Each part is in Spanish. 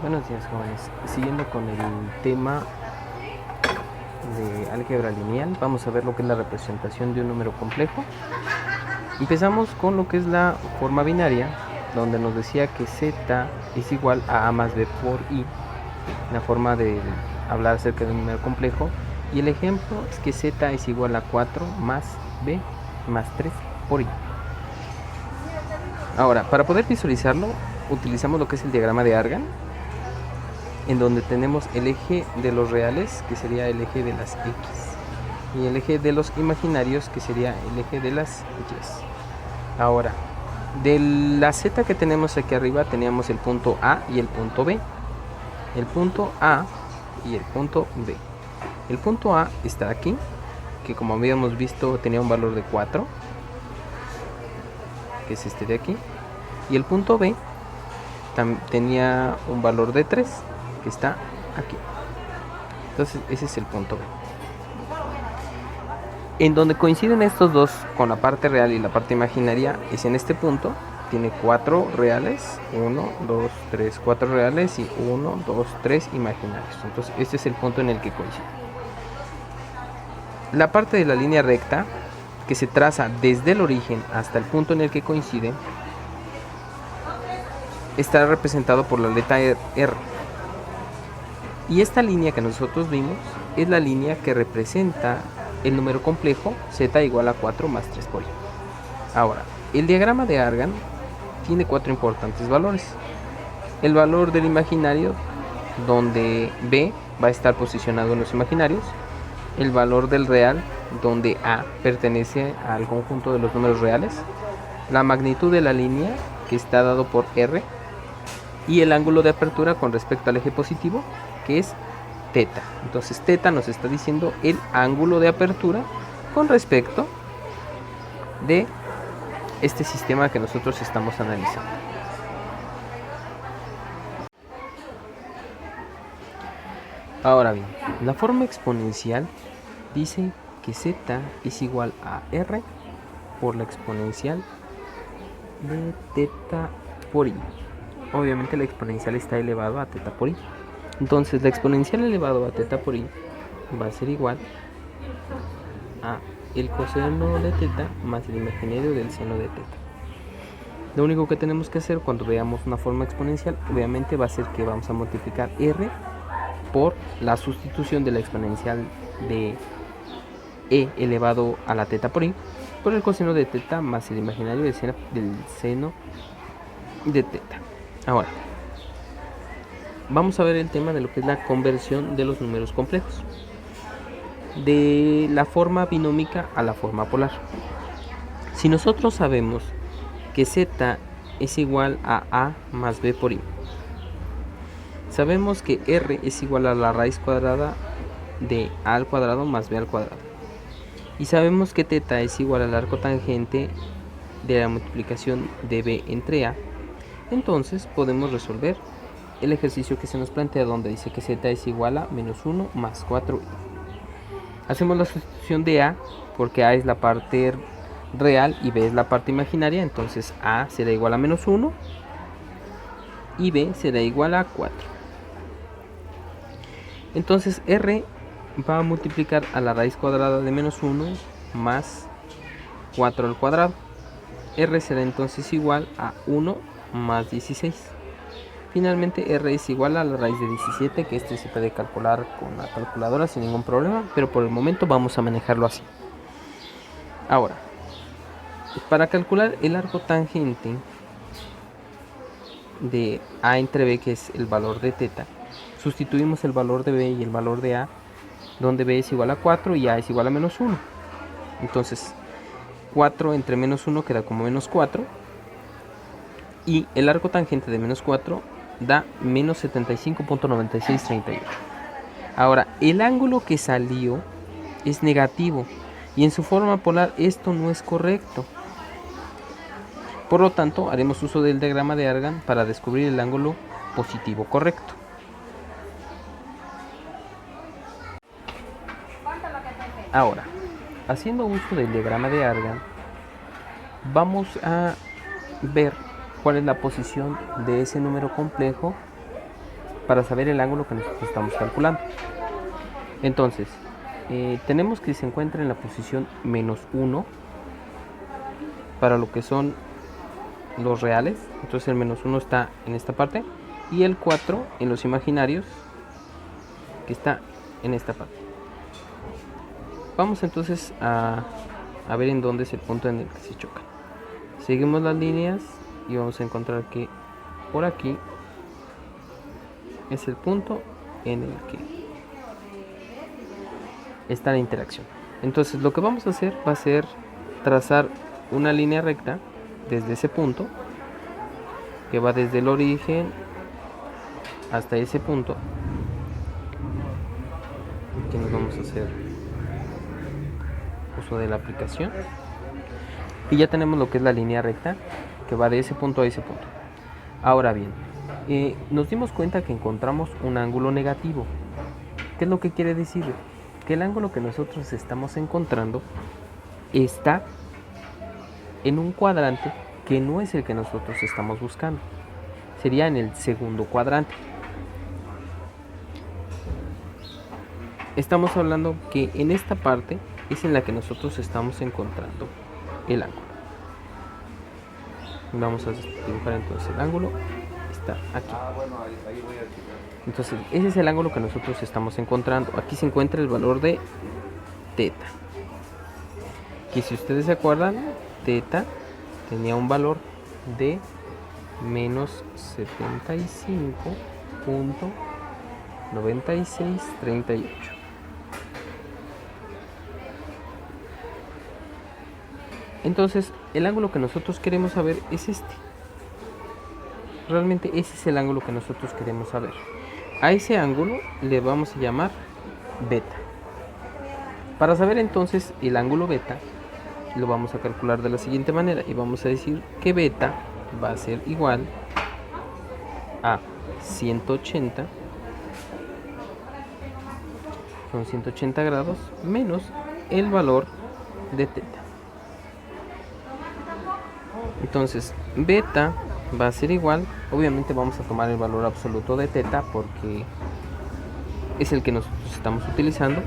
Buenos días, jóvenes. Siguiendo con el tema de álgebra lineal, vamos a ver lo que es la representación de un número complejo. Empezamos con lo que es la forma binaria, donde nos decía que z es igual a más b por i, la forma de hablar acerca de un número complejo. Y el ejemplo es que z es igual a 4 más b más 3 por i. Ahora, para poder visualizarlo, utilizamos lo que es el diagrama de Argand, en donde tenemos el eje de los reales, que sería el eje de las x, y el eje de los imaginarios, que sería el eje de las y. Ahora, de la z que tenemos aquí arriba, teníamos el punto A y el punto B. El punto A y el punto B. El punto A está aquí, que como habíamos visto tenía un valor de 4, que es este de aquí. Y el punto B tenía un valor de 3, que está aquí. Entonces ese es el punto B. En donde coinciden estos dos con la parte real y la parte imaginaria es en este punto. Tiene 4 reales, 1, 2, 3, 4 reales y 1, 2, 3 imaginarios. Entonces este es el punto en el que coincide. La parte de la línea recta que se traza desde el origen hasta el punto en el que coincide está representado por la letra R. Y esta línea que nosotros vimos es la línea que representa el número complejo z igual a 4 más 3 por i. Ahora, el diagrama de Argand tiene 4 importantes valores. El valor del imaginario, donde b va a estar posicionado en los imaginarios. El valor del real, donde a pertenece al conjunto de los números reales. La magnitud de la línea, que está dado por r. Y el ángulo de apertura con respecto al eje positivo, que es teta. Entonces teta nos está diciendo el ángulo de apertura con respecto de este sistema que nosotros estamos analizando. Ahora bien, la forma exponencial dice que z es igual a r por la exponencial de teta por i. Obviamente la exponencial está elevado a teta por i. Entonces la exponencial elevado a teta por i va a ser igual a el coseno de teta más el imaginario del seno de teta. Lo único que tenemos que hacer cuando veamos una forma exponencial, obviamente va a ser que vamos a multiplicar r por la sustitución de la exponencial de e elevado a la teta por i por el coseno de teta más el imaginario del seno de teta. Ahora, vamos a ver el tema de lo que es la conversión de los números complejos, de la forma binómica a la forma polar. Si nosotros sabemos que z es igual a más b por i, sabemos que r es igual a la raíz cuadrada de a al cuadrado más b al cuadrado, y sabemos que teta es igual al arco tangente de la multiplicación de b entre a. Entonces podemos resolver el ejercicio que se nos plantea, donde dice que z es igual a menos 1 más 4i. Hacemos la sustitución de a, porque a es la parte real y b es la parte imaginaria. Entonces a será igual a menos 1 y b será igual a 4. Entonces r va a multiplicar a la raíz cuadrada de menos 1 más 4 al cuadrado. R será entonces igual a 1 más 16. Finalmente r es igual a la raíz de 17, que este se puede calcular con la calculadora sin ningún problema, pero por el momento vamos a manejarlo así. Ahora, para calcular el arco tangente de a entre b, que es el valor de teta, sustituimos el valor de b y el valor de a, donde b es igual a 4 y a es igual a menos 1. Entonces 4 entre menos 1 queda como menos 4, y el arco tangente de menos 4 da menos 75.9638. Ahora, el ángulo que salió es negativo, y en su forma polar esto no es correcto. Por lo tanto, haremos uso del diagrama de Argand para descubrir el ángulo positivo correcto. Ahora, haciendo uso del diagrama de Argand, vamos a ver cuál es la posición de ese número complejo para saber el ángulo que nosotros estamos calculando. Entonces, tenemos que se encuentra en la posición -1 para lo que son los reales. Entonces el -1 está en esta parte y el 4 en los imaginarios, que está en esta parte. Vamos entonces a ver en dónde es el punto en el que se chocan. Seguimos las líneas y vamos a encontrar que por aquí es el punto en el que está la interacción. Entonces lo que vamos a hacer va a ser trazar una línea recta desde ese punto, que va desde el origen hasta ese punto. Aquí nos vamos a hacer uso de la aplicación y ya tenemos lo que es la línea recta que va de ese punto a ese punto. Ahora bien, nos dimos cuenta que encontramos un ángulo negativo. ¿Qué es lo que quiere decir? Que el ángulo que nosotros estamos encontrando está en un cuadrante que no es el que nosotros estamos buscando. Sería en el segundo cuadrante. Estamos hablando que en esta parte es en la que nosotros estamos encontrando el ángulo. Vamos a dibujar entonces el ángulo. Está aquí. Entonces ese es el ángulo que nosotros estamos encontrando. Aquí se encuentra el valor de teta. Que si ustedes se acuerdan, teta tenía un valor de -75.9638. Entonces el ángulo que nosotros queremos saber es este. Realmente ese es el ángulo que nosotros queremos saber. A ese ángulo le vamos a llamar beta. Para saber entonces el ángulo beta, lo vamos a calcular de la siguiente manera y vamos a decir que beta va a ser igual a 180, son 180 grados, menos el valor de teta. Entonces beta va a ser igual, obviamente vamos a tomar el valor absoluto de teta porque es el que nosotros estamos utilizando.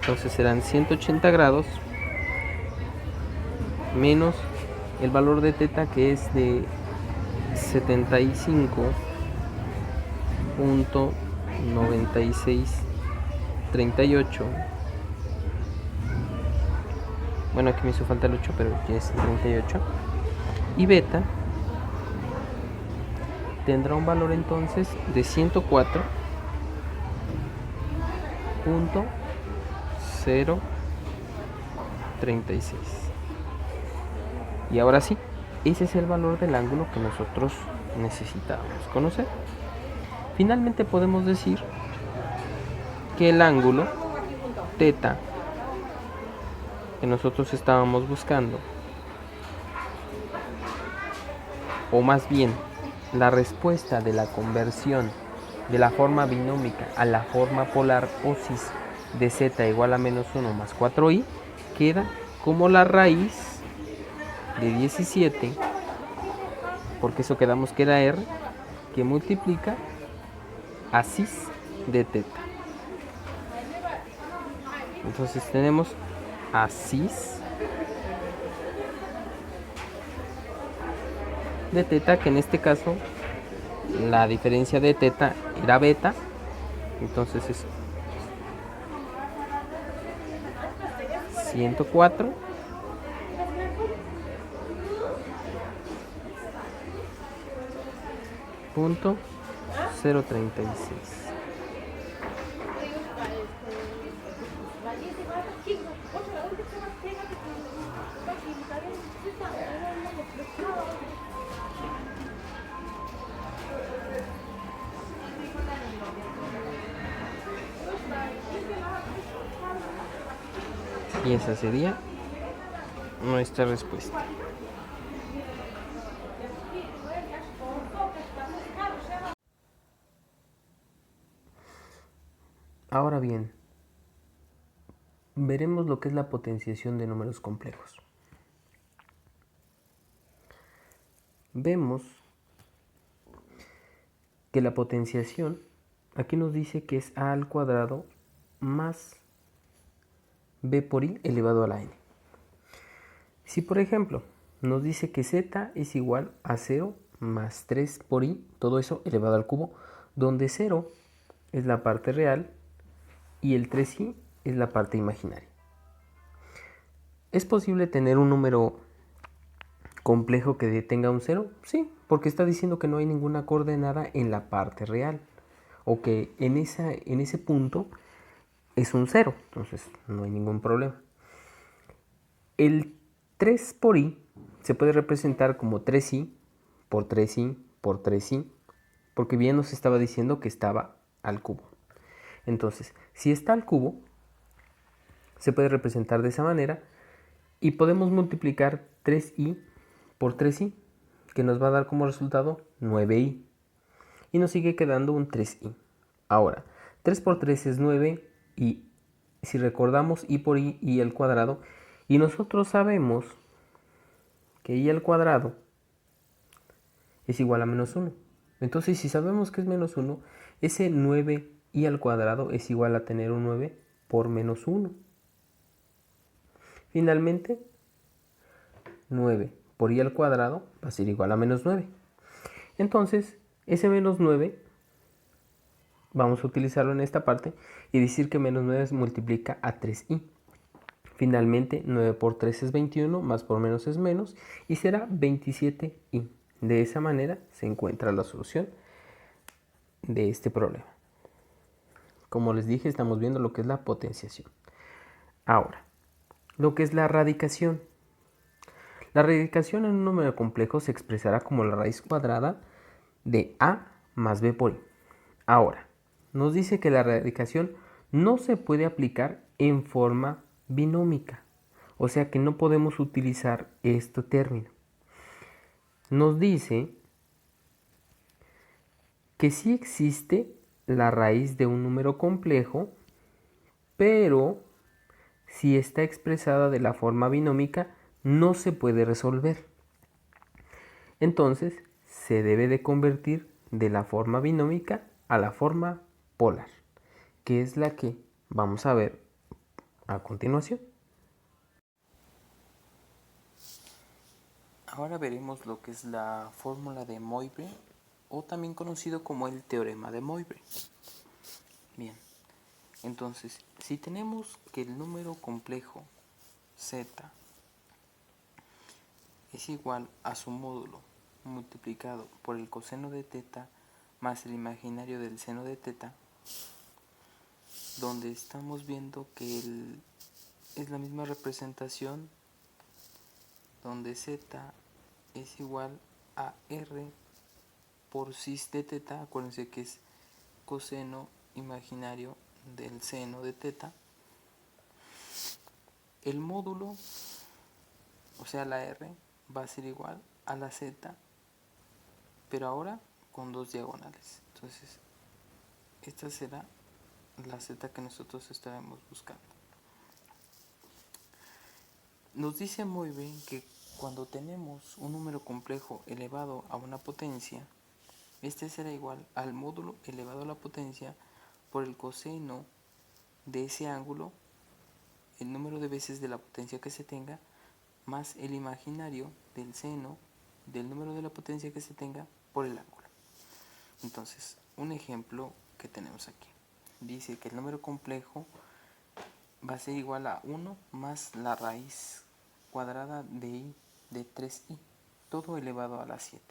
Entonces serán 180 grados menos el valor de teta, que es de 75.9638. Bueno, aquí me hizo falta el 8, pero ya es 38. Y beta tendrá un valor entonces de 104.036. Y ahora sí, ese es el valor del ángulo que nosotros necesitábamos conocer. Finalmente podemos decir que el ángulo teta que nosotros estábamos buscando, o más bien la respuesta de la conversión de la forma binómica a la forma polar OSIS de z igual a -1 más 4i, queda como la raíz de 17, porque eso quedamos que era r, que multiplica a cis de teta. Entonces tenemos a cis de teta, que en este caso la diferencia de teta era beta, entonces es 104.036. Y esa sería nuestra respuesta. Ahora bien, veremos lo que es la potenciación de números complejos. Vemos que la potenciación aquí nos dice que es a al cuadrado más b por i elevado a la n. Si por ejemplo nos dice que z es igual a 0 más 3 por i, todo eso elevado al cubo, donde 0 es la parte real y el 3i es la parte imaginaria. ¿Es posible tener un número complejo que tenga un 0? Sí, porque está diciendo que no hay ninguna coordenada en la parte real, o que en ese punto es un 0, entonces no hay ningún problema. El 3 por i se puede representar como 3i por 3i por 3i, porque bien nos estaba diciendo que estaba al cubo. Entonces, si está al cubo, se puede representar de esa manera y podemos multiplicar 3i por 3i, que nos va a dar como resultado 9i. Y nos sigue quedando un 3i. Ahora, 3 por 3 es 9 y si recordamos i por i al cuadrado, y nosotros sabemos que i al cuadrado es igual a menos 1. Entonces, si sabemos que es menos 1, ese 9i al cuadrado es igual a tener un 9 por menos 1. Finalmente, 9 por i al cuadrado va a ser igual a menos 9. Entonces, ese menos 9 vamos a utilizarlo en esta parte y decir que menos 9 multiplica a 3i. Finalmente, 9 por 3 es 21, más por menos es menos, y será 27i. De esa manera se encuentra la solución de este problema. Como les dije, estamos viendo lo que es la potenciación. Ahora, lo que es la radicación. La radicación en un número complejo se expresará como la raíz cuadrada de a más b por i. Ahora, nos dice que la radicación no se puede aplicar en forma binómica, o sea que no podemos utilizar este término. Nos dice que sí existe la raíz de un número complejo, pero si está expresada de la forma binómica, no se puede resolver. Entonces, se debe de convertir de la forma binómica a la forma polar, que es la que vamos a ver a continuación. Ahora veremos lo que es la fórmula de Moivre, o también conocido como el teorema de Moivre. Bien, entonces, si tenemos que el número complejo z es igual a su módulo multiplicado por el coseno de teta más el imaginario del seno de teta, donde estamos viendo que es la misma representación, donde z es igual a r por cis de teta. Acuérdense que es coseno imaginario del seno de teta. El módulo, o sea la r, va a ser igual a la z, pero ahora con dos diagonales. Entonces, esta será la z que nosotros estaremos buscando. Nos dice muy bien que cuando tenemos un número complejo elevado a una potencia, este será igual al módulo elevado a la potencia por el coseno de ese ángulo, el número de veces de la potencia que se tenga, más el imaginario del seno del número de la potencia que se tenga por el ángulo. Entonces, un ejemplo que tenemos aquí. Dice que el número complejo va a ser igual a 1 más la raíz cuadrada de i de 3i, todo elevado a la 7.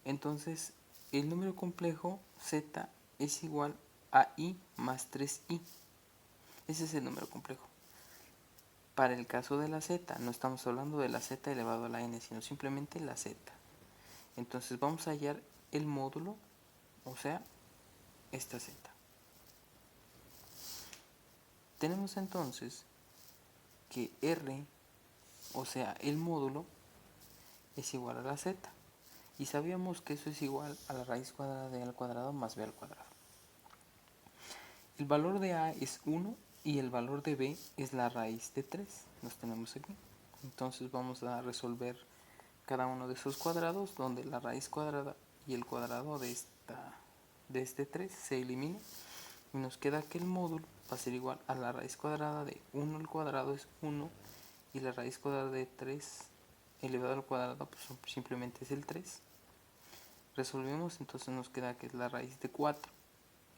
Entonces, el número complejo z es igual a i más 3i. Ese es el número complejo. Para el caso de la z, no estamos hablando de la z elevado a la n, sino simplemente la z. Entonces vamos a hallar el módulo, o sea, esta z. Tenemos entonces que r, o sea, el módulo, es igual a la z. Y sabíamos que eso es igual a la raíz cuadrada de a al cuadrado más b al cuadrado. El valor de a es 1 y el valor de b es la raíz de 3. Los tenemos aquí. Entonces vamos a resolver cada uno de esos cuadrados, donde la raíz cuadrada y el cuadrado de este 3 se elimina y nos queda que el módulo va a ser igual a la raíz cuadrada de 1 al cuadrado es 1 y la raíz cuadrada de 3 elevado al cuadrado pues simplemente es el 3. Resolvemos, entonces nos queda que es la raíz de 4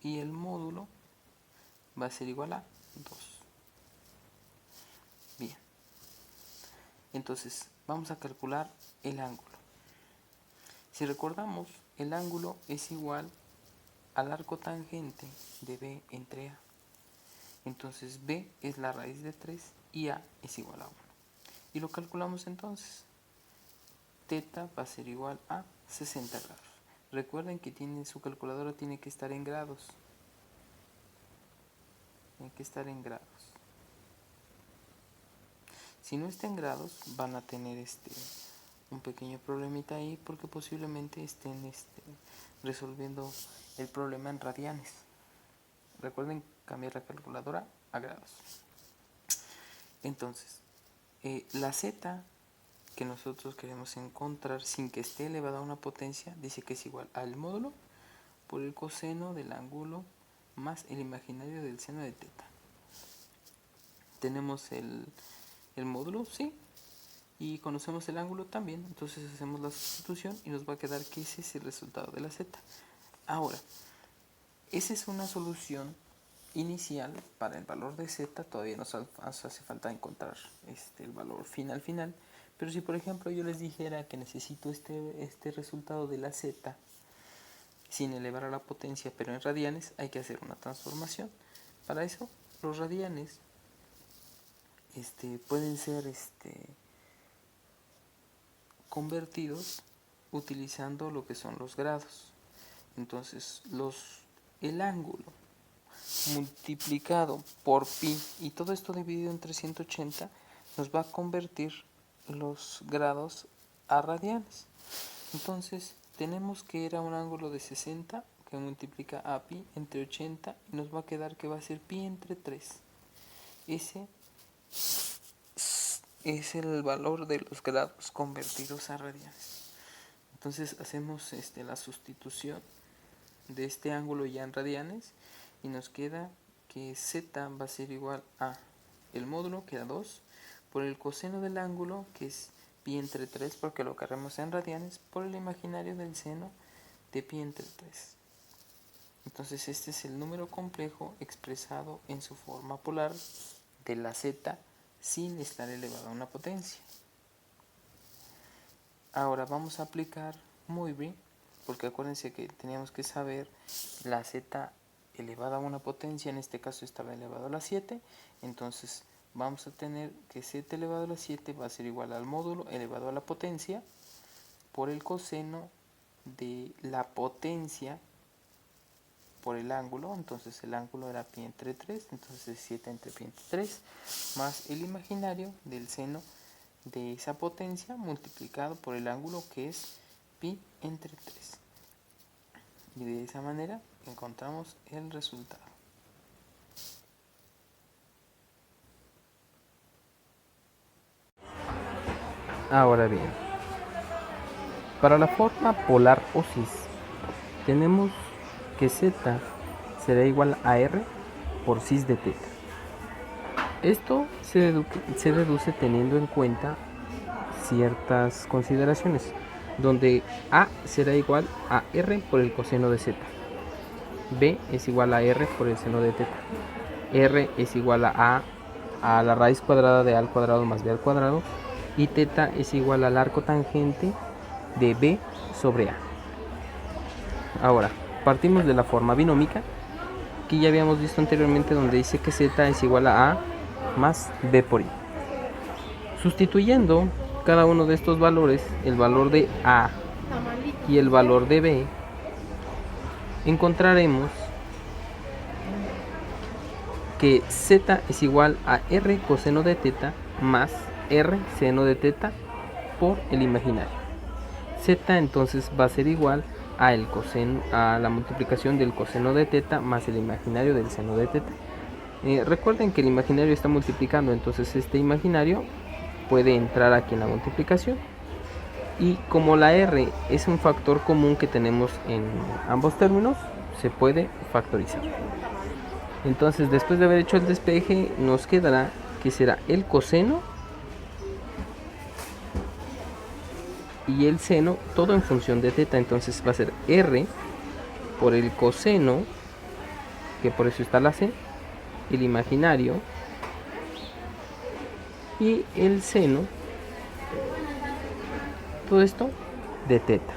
y el módulo va a ser igual a 2. Bien, entonces vamos a calcular el ángulo. Si recordamos, el ángulo es igual al arco tangente de B entre A. Entonces B es la raíz de 3 y A es igual a 1. Y lo calculamos entonces. Teta va a ser igual a 60 grados. Recuerden que su calculadora tiene que estar en grados. Tiene que estar en grados. Si no está en grados, van a tener un pequeño problemita ahí porque posiblemente estén resolviendo el problema en radianes. Recuerden cambiar la calculadora a grados. Entonces, la z que nosotros queremos encontrar sin que esté elevada a una potencia dice que es igual al módulo por el coseno del ángulo más el imaginario del seno de teta. Tenemos el módulo, sí, y conocemos el ángulo también, entonces hacemos la sustitución y nos va a quedar que ese es el resultado de la z. Ahora, esa es una solución inicial para el valor de z, todavía nos hace falta encontrar el valor final, pero si por ejemplo yo les dijera que necesito este resultado de la z sin elevar a la potencia pero en radianes, hay que hacer una transformación. Para eso los radianes pueden ser convertidos utilizando lo que son los grados. Entonces el ángulo multiplicado por pi y todo esto dividido entre 180 nos va a convertir los grados a radianes. Entonces tenemos que era un ángulo de 60 que multiplica a pi entre 80 y nos va a quedar que va a ser pi entre 3. Ese es el valor de los grados convertidos a radianes. Entonces hacemos la sustitución de este ángulo ya en radianes y nos queda que z va a ser igual a el módulo, que da 2, por el coseno del ángulo, que es pi entre 3 porque lo cargamos en radianes, por el imaginario del seno de pi entre 3. Entonces este es el número complejo expresado en su forma polar de la z sin estar elevado a una potencia. Ahora vamos a aplicar muy bien, porque acuérdense que teníamos que saber la z elevada a una potencia, en este caso estaba elevado a la 7, entonces vamos a tener que z elevado a la 7 va a ser igual al módulo elevado a la potencia por el coseno de la potencia por el ángulo, entonces el ángulo era pi entre 3, entonces es 7 entre pi entre 3, más el imaginario del seno de esa potencia multiplicado por el ángulo que es pi entre 3. Y de esa manera encontramos el resultado. Ahora bien, para la forma polar o cis, tenemos que z será igual a r por cis de teta. Esto se deduce teniendo en cuenta ciertas consideraciones, donde a será igual a r por el coseno de z, b es igual a r por el seno de teta, r es igual a la raíz cuadrada de a al cuadrado más b al cuadrado, y teta es igual al arco tangente de b sobre a. Ahora, partimos de la forma binómica, que ya habíamos visto anteriormente, donde dice que z es igual a más b por i. Sustituyendo cada uno de estos valores, el valor de a y el valor de b, encontraremos que z es igual a r coseno de teta más r seno de teta por el imaginario. Z entonces va a ser igual a la multiplicación del coseno de teta más el imaginario del seno de teta. Recuerden que el imaginario está multiplicando, entonces este imaginario puede entrar aquí en la multiplicación Y como la r es un factor común que tenemos en ambos términos, se puede factorizar. Entonces, después de haber hecho el despeje, nos quedará que será el coseno y el seno, todo en función de teta. Entonces va a ser r por el coseno, que por eso está la c, el imaginario, y el seno, todo esto de teta.